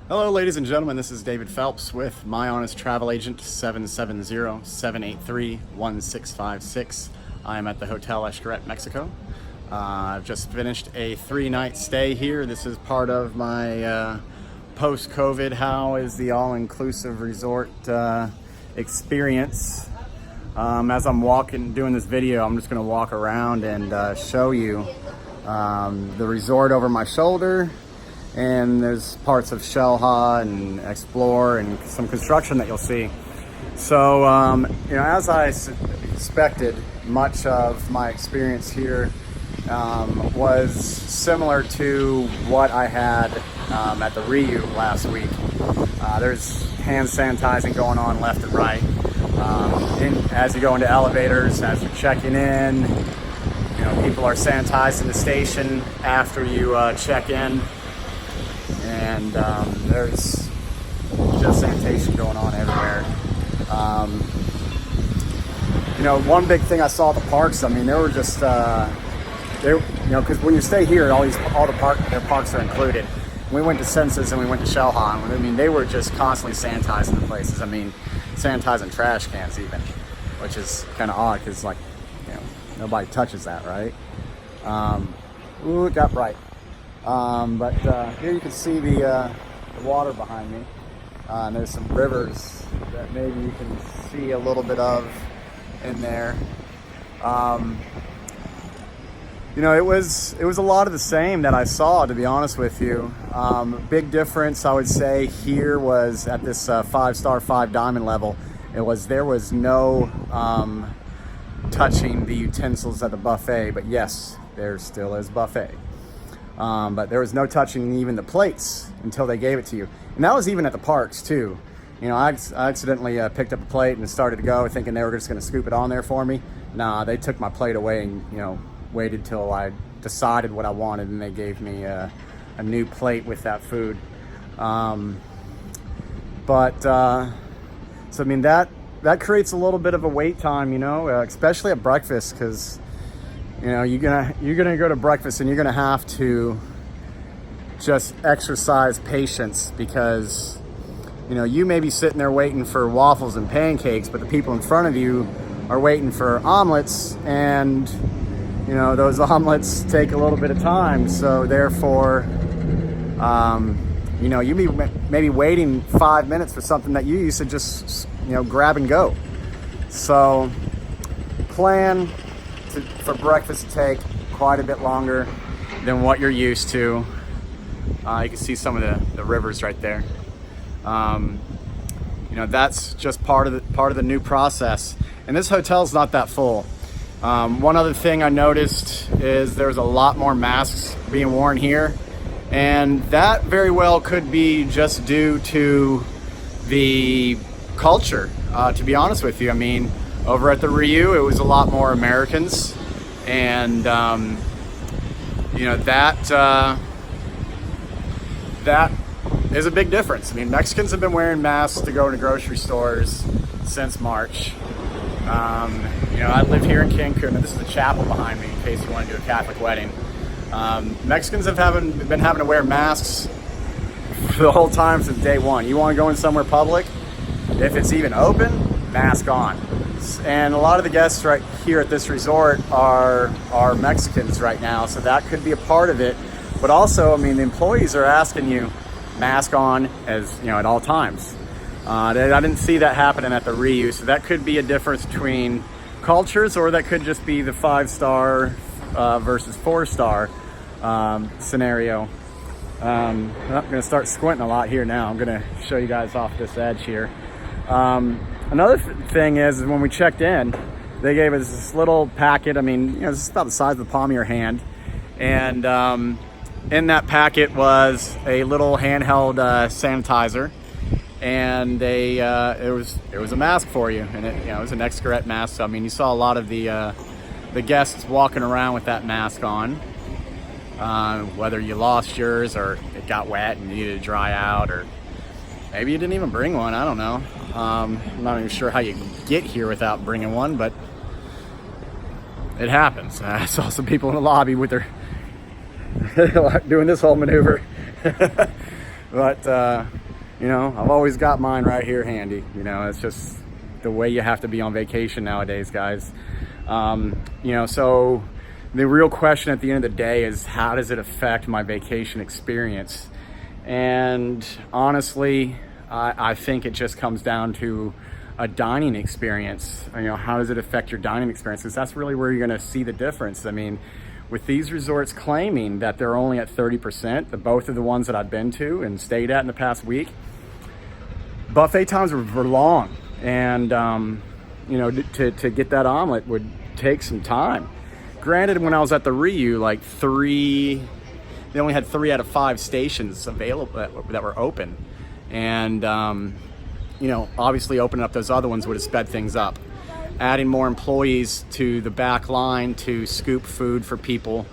Hello, ladies and gentlemen. This is David Phelps with My Honest Travel Agent 770-783-1656. I am at the Hotel Xcaret Mexico. I've just finished a 3-night stay here. This is part of my post-COVID, how is the all-inclusive resort experience. As I'm doing this video, I'm just going to walk around and show you the resort over my shoulder. And there's parts of Shellha and Explore and some construction that you'll see. So, as I expected, much of my experience here was similar to what I had at the Ryu last week. There's hand sanitizing going on left and right. As you go into elevators, as you're checking in, people are sanitizing the station after you check in. And there's just sanitation going on everywhere. One big thing I saw at the parks, there were just, because when you stay here, all the parks are included. We went to Senses and we went to Shellha. They were just constantly sanitizing the places. Sanitizing trash cans even, which is kind of odd because, nobody touches that, right? Ooh, it got bright. But here you can see the water behind me. And there's some rivers that maybe you can see a little bit of in there. It was a lot of the same that I saw, to be honest with you. Big difference, I would say, here was at this 5-star, 5-diamond level. There was no touching the utensils at the buffet, but yes, there still is buffet. But there was no touching even the plates until they gave it to you. And that was even at the parks too. I accidentally picked up a plate and started to go thinking they were just going to scoop it on there for me. Nah, they took my plate away and, waited till I decided what I wanted, and they gave me a new plate with that food. That creates a little bit of a wait time, especially at breakfast, because you're gonna go to breakfast and you're gonna have to just exercise patience, because you may be sitting there waiting for waffles and pancakes, but the people in front of you are waiting for omelets, and those omelets take a little bit of time. So therefore, you may be waiting 5 minutes for something that you used to just grab and go. So plan for breakfast to take quite a bit longer than what you're used to. You can see some of the rivers right there. That's just part of the new process. And this hotel's not that full. One other thing I noticed is there's a lot more masks being worn here, and that very well could be just due to the culture. To be honest with you, over at the Ryu, it was a lot more Americans, and that is a big difference. Mexicans have been wearing masks to go into grocery stores since March. I live here in Cancun, and this is the chapel behind me in case you want to do a Catholic wedding. Mexicans have been having to wear masks for the whole time since day one. You want to go in somewhere public, if it's even open, mask on. And a lot of the guests right here at this resort are Mexicans right now, so that could be a part of it. But also, the employees are asking you mask on at all times. I didn't see that happening at the Ryu, so that could be a difference between cultures, or that could just be the 5-star versus 4-star scenario. I'm going to start squinting a lot here now. I'm going to show you guys off this edge here. Another thing is when we checked in, they gave us this little packet. This is about the size of the palm of your hand. And in that packet was a little handheld sanitizer, and it was a mask for you, and it was an Xcaret mask. So you saw a lot of the guests walking around with that mask on. Whether you lost yours, or it got wet and you needed to dry out, or maybe you didn't even bring one. I don't know. I'm not even sure how you get here without bringing one, but it happens. I saw some people in the lobby with their doing this whole maneuver. But You know, I've always got mine right here handy. You know, it's just the way you have to be on vacation nowadays, guys. You know, so the real question at the end of the day is, how does it affect my vacation experience? And honestly, I think it just comes down to a dining experience. You know, how does it affect your dining experience? Because that's really where you're going to see the difference. I mean, with these resorts claiming that they're only at 30%, both of the ones that I've been to and stayed at in the past week, buffet times were long. And, you know, to get that omelet would take some time. Granted, when I was at the Ryu, like they only had 3 out of 5 stations available that were open. And, you know, obviously opening up those other ones would have sped things up. Adding more employees to the back line to scoop food for people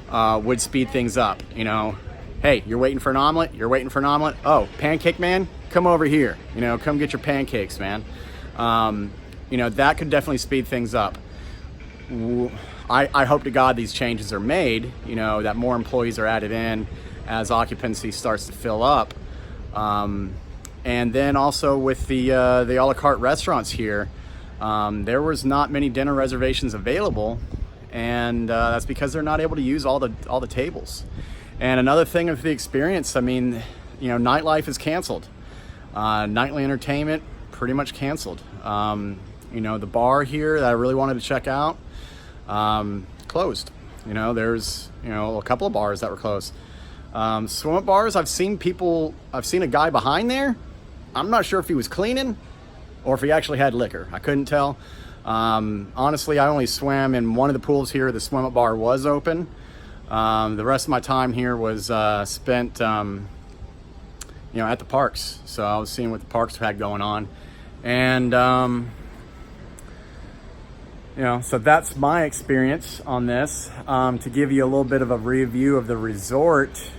would speed things up. You know, hey, you're waiting for an omelet? You're waiting for an omelet? Oh, pancake man, come over here. You know, come get your pancakes, man. You know, that could definitely speed things up. I hope to God these changes are made, you know, that more employees are added in as occupancy starts to fill up. And then also with the a la carte restaurants here, there was not many dinner reservations available, and that's because they're not able to use all the tables. And another thing of the experience, I mean, you know, nightlife is canceled. Nightly entertainment pretty much canceled. You know, the bar here that I really wanted to check out, closed. You know, there's, you know, a couple of bars that were closed. Swim up bars, I've seen a guy behind there. I'm not sure if he was cleaning or if he actually had liquor. I couldn't tell. Honestly, I only swam in one of the pools here. The swim up bar was open. The rest of my time here was spent, you know, at the parks. So I was seeing what the parks had going on. And, you know, so that's my experience on this. To give you a little bit of a review of the resort,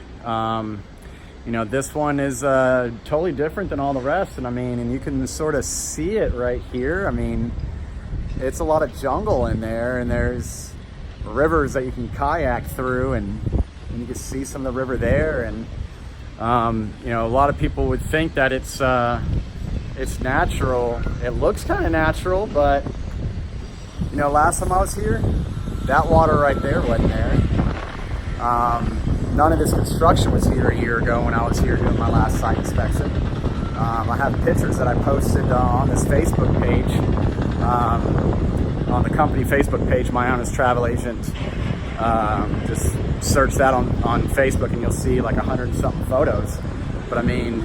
you know, this one is totally different than all the rest. And I mean, and you can sort of see it right here. I mean, it's a lot of jungle in there, and there's rivers that you can kayak through, and you can see some of the river there. And, you know, a lot of people would think that it's natural. It looks kind of natural, but, you know, last time I was here, that water right there wasn't there. None of this construction was here a year ago when I was here doing my last site inspection. I have pictures that I posted on this Facebook page, on the company Facebook page, My Honest Travel Agent. Just search that on Facebook and you'll see like 100-something photos. But I mean,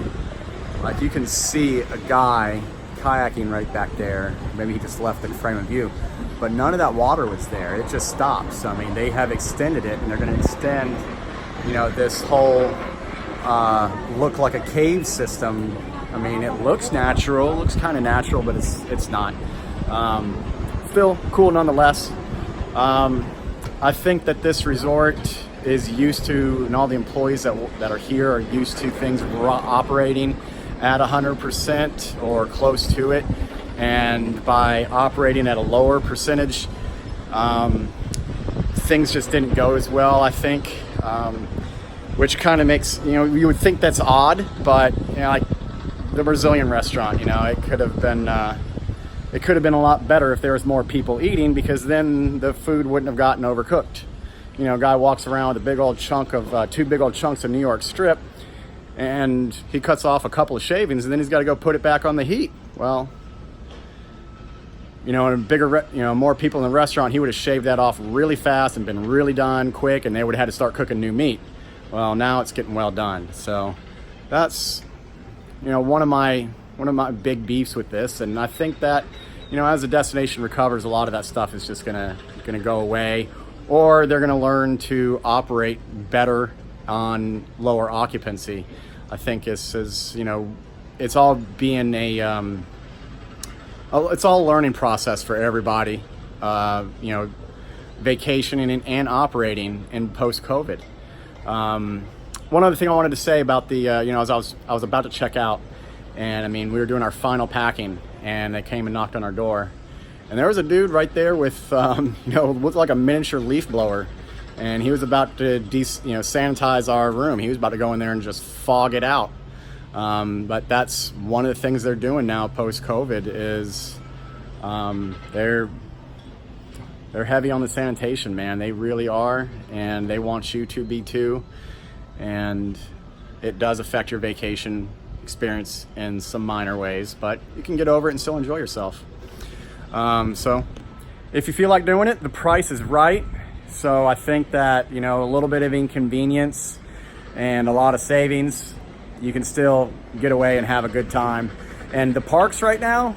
like, you can see a guy kayaking right back there. Maybe he just left the frame of view. But none of that water was there. It just stopped. So, I mean, they have extended it, and they're going to extend, you know, this whole look like a cave system. I mean, it looks natural, looks kind of natural, but it's not. Still cool nonetheless. I think that this resort is used to, and all the employees that are here are used to things operating at 100% or close to it. And by operating at a lower percentage, things just didn't go as well, I think, which kind of makes, you know, you would think that's odd, but, you know, like the Brazilian restaurant, you know, it could have been a lot better if there was more people eating, because then the food wouldn't have gotten overcooked. You know, a guy walks around with a big old chunk of, 2 big old chunks of New York strip, and he cuts off a couple of shavings, and then he's got to go put it back on the heat. Well, you know, and more people in the restaurant, he would have shaved that off really fast and been really done quick, and they would have had to start cooking new meat. Well, now it's getting well done. So that's, you know, one of my big beefs with this. And I think that, you know, as the destination recovers, a lot of that stuff is just gonna go away, or they're gonna learn to operate better on lower occupancy. I think is, you know, it's all being it's all a learning process for everybody, you know, vacationing and operating in post-COVID. One other thing I wanted to say about the, you know, as I was about to check out, and I mean, we were doing our final packing, and they came and knocked on our door, and there was a dude right there with, you know, looked like a miniature leaf blower, and he was about to, sanitize our room. He was about to go in there and just fog it out. But that's one of the things they're doing now post-COVID is they're heavy on the sanitation, man. They really are, and they want you to be too. And it does affect your vacation experience in some minor ways, but you can get over it and still enjoy yourself. So if you feel like doing it, the price is right. So I think that, you know, a little bit of inconvenience and a lot of savings, you can still get away and have a good time. And the parks right now,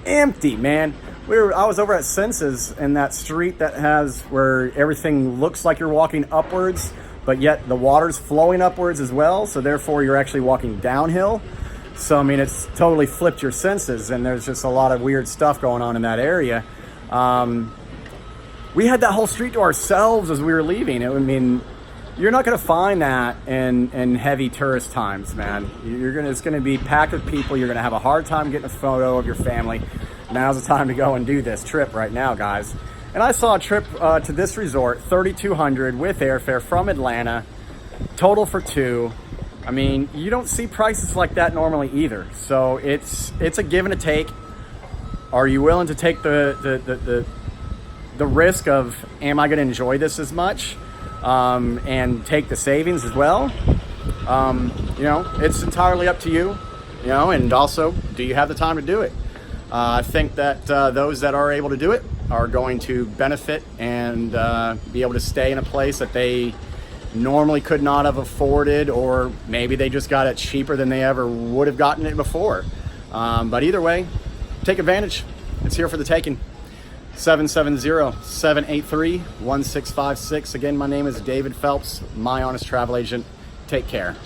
empty, man. I was over at Senses in that street that has where everything looks like you're walking upwards, but yet the water's flowing upwards as well. So therefore you're actually walking downhill. So, I mean, it's totally flipped your senses, and there's just a lot of weird stuff going on in that area. We had that whole street to ourselves as we were leaving. You're not going to find that in heavy tourist times, man. It's going to be packed with people. You're going to have a hard time getting a photo of your family. Now's the time to go and do this trip right now, guys. And I saw a trip to this resort, $3,200 with airfare from Atlanta, total for two. I mean, you don't see prices like that normally either. So it's a give and a take. Are you willing to take the risk of, am I going to enjoy this as much? And take the savings as well? You know, it's entirely up to you, you know, and also, do you have the time to do it? I think that those that are able to do it are going to benefit and be able to stay in a place that they normally could not have afforded, or maybe they just got it cheaper than they ever would have gotten it before. But either way, take advantage. It's here for the taking. 770-783-1656. Again, my name is David Phelps, my honest travel agent. Take care.